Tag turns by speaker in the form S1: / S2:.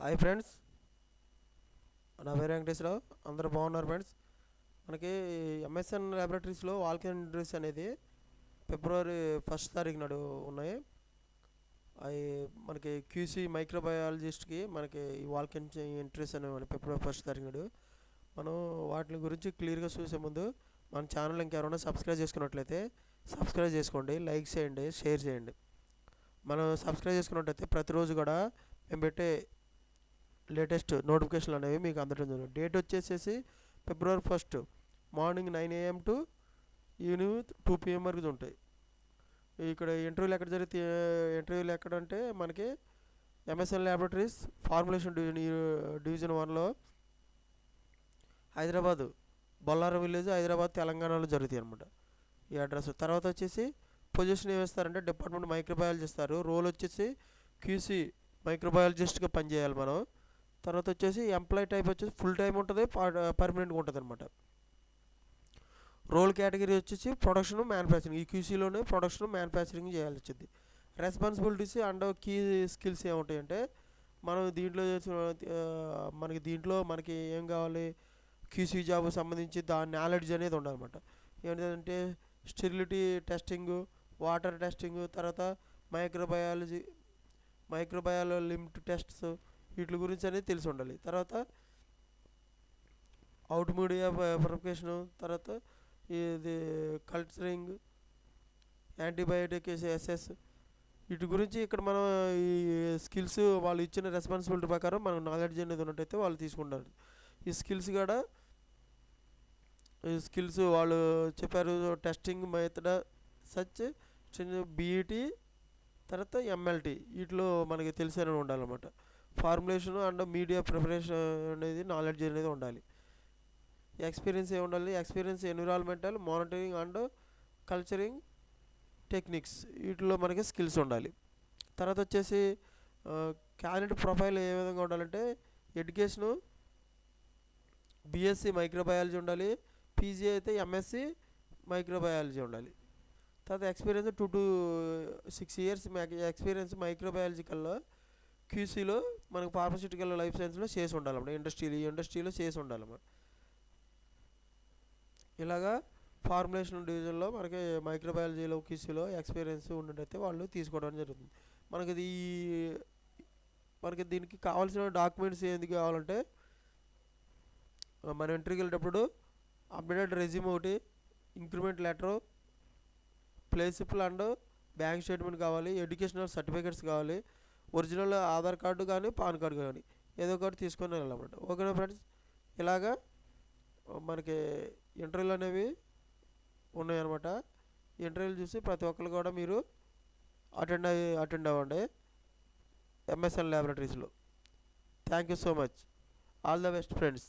S1: Hi friends, నా పేరు వెంకటేశ్వరరావు. అందరూ బాగున్నారు ఫ్రెండ్స్. మనకి ఎంఎస్ఎన్ ల్యాబొరేటరీస్లో వాల్కెన్ ఇంటర్వ్యూస్ అనేది ఫిబ్రవరి 1 తారీఖు నాడు ఉన్నాయి. అవి మనకి క్యూసీ మైక్రోబయాలజిస్ట్కి మనకి ఈ వాల్కెన్ ఇంటర్వ్యూస్ అనేవి ఫిబ్రవరి 1 తారీఖు నాడు. మనం వాటి గురించి క్లియర్గా చూసే ముందు మన ఛానల్ ఇంకెవరైనా సబ్స్క్రైబ్ చేసుకున్నట్లయితే సబ్స్క్రైబ్ చేసుకోండి, లైక్ చేయండి, షేర్ చేయండి. మనం సబ్స్క్రైబ్ చేసుకున్నట్లయితే ప్రతిరోజు కూడా మేము పెట్టే లేటెస్ట్ నోటిఫికేషన్లు అనేవి మీకు అందడం జరుగుతుంది. డేట్ వచ్చేసేసి ఫిబ్రవరి 1 morning 9 AM to evening 2 PM వరకు ఉంటాయి. ఇక్కడ ఇంటర్వ్యూలు ఎక్కడ జరిగితే ఇంటర్వ్యూలు ఎక్కడంటే మనకి ఎంఎస్ఎన్ ల్యాబొరేటరీస్ ఫార్ములేషన్ డివిజన్ 1లో హైదరాబాద్ బొల్లారం విలేజ్, హైదరాబాద్, తెలంగాణలో జరుగుతాయి అనమాట ఈ అడ్రస్. తర్వాత వచ్చేసి పొజిషన్ ఏమిస్తారంటే డిపార్ట్మెంట్ మైక్రోబయాలజీ ఇస్తారు. రోల్ వచ్చేసి క్యూసీ మైక్రోబయాలజిస్ట్గా పనిచేయాలి మనం. తర్వాత వచ్చేసి ఎంప్లాయ్ టైప్ వచ్చేసి ఫుల్ టైం ఉంటుంది, పర్మనెంట్గా ఉంటుంది అనమాట. రోల్ కేటగిరీ వచ్చేసి ప్రొడక్షన్, మ్యానుఫ్యాక్చరింగ్. ఈ క్యూసీలోనే ప్రొడక్షన్, మ్యానుఫ్యాక్చరింగ్ చేయాల్సి వచ్చింది. రెస్పాన్సిబిలిటీస్ అండ్ కీ స్కిల్స్ ఏముంటాయంటే మనం దీంట్లో మనకి ఏం కావాలి, క్యూసీ జాబ్ సంబంధించి దాని నాలెడ్జ్ అనేది ఉండాలన్నమాట. ఏంటంటే స్టెరిలిటీ టెస్టింగ్, వాటర్ టెస్టింగ్, తర్వాత మైక్రోబయాలో లిమిట్ టెస్ట్స్, వీటి గురించి అనేది తెలిసి ఉండాలి. తర్వాత అవుట్ మీడియా వెరిఫికేషను, తర్వాత ఇది కల్చరింగ్, యాంటీబయాటిక్ ఎస్ఎస్, వీటి గురించి ఇక్కడ మనం ఈ స్కిల్స్ వాళ్ళు ఇచ్చిన రెస్పాన్సిబిలిటీ ప్రకారం మనకు నాలెడ్జ్ అనేది ఉన్నట్టయితే వాళ్ళు తీసుకుంటారు. ఈ స్కిల్స్ వాళ్ళు చెప్పారు. టెస్టింగ్ మెథడ్ సచ్ బీఈటీ, తర్వాత ఎంఎల్టీ, వీటిలో మనకి తెలిసేనే ఉండాలన్నమాట. ఫార్ములేషన్ అండ్ మీడియా ప్రిపరేషన్ అనేది నాలెడ్జ్ అనేది ఉండాలి. ఎక్స్పీరియన్స్ ఏమి ఉండాలి, experience environmental monitoring and culturing techniques, వీటిలో మనకి స్కిల్స్ ఉండాలి. తర్వాత వచ్చేసి క్యాండిడేట్ ప్రొఫైల్ ఏ విధంగా ఉండాలంటే ఎడ్యుకేషను బీఎస్సీ మైక్రోబయాలజీ ఉండాలి, పీజీ అయితే ఎంఎస్సి మైక్రోబయాలజీ ఉండాలి. తర్వాత ఎక్స్పీరియన్స్ 2 to 6 years ఎక్స్పీరియన్స్ మైక్రోబయాలజికల్లో క్యూసీలో మనకు ఫార్మస్యూటికల్ లైఫ్ సైన్స్లో చేసి ఉండాలన్నమాట. ఇండస్ట్రీలో చేసి ఉండాలన్నమాట. ఇలాగా ఫార్ములేషన్ డివిజన్లో మనకి మైక్రోబయాలజీలో క్యూసీలో ఎక్స్పీరియన్స్ ఉన్నట్టయితే వాళ్ళు తీసుకోవడం జరుగుతుంది. మనకి దీనికి కావాల్సిన డాక్యుమెంట్స్ ఎందుకు కావాలంటే మనం ఇంటర్వ్యూకి వెళ్ళేటప్పుడు అప్డేటెడ్ రెజ్యూమ్ ఒకటి, ఇంక్రిమెంట్ లెటరు, ప్లేసిబుల్ అండ్ బ్యాంక్ స్టేట్మెంట్ కావాలి, ఎడ్యుకేషనల్ సర్టిఫికేట్స్ కావాలి, ఒరిజినల్ ఆధార్ కార్డు కానీ పాన్ కార్డు కానీ ఏదో ఒకటి తీసుకొని వెళ్ళాలన్నమాట. ఓకేనా ఫ్రెండ్స్, ఇలాగా మనకి ఇంటర్వ్యూలు అనేవి ఉన్నాయన్నమాట. ఇంటర్వ్యూలు చూసి ప్రతి ఒక్కరు కూడా మీరు అటెండ్ అవ్వండి ఎంఎస్ఎన్ ల్యాబొరేటరీస్లో. Thank you so much. All the best friends.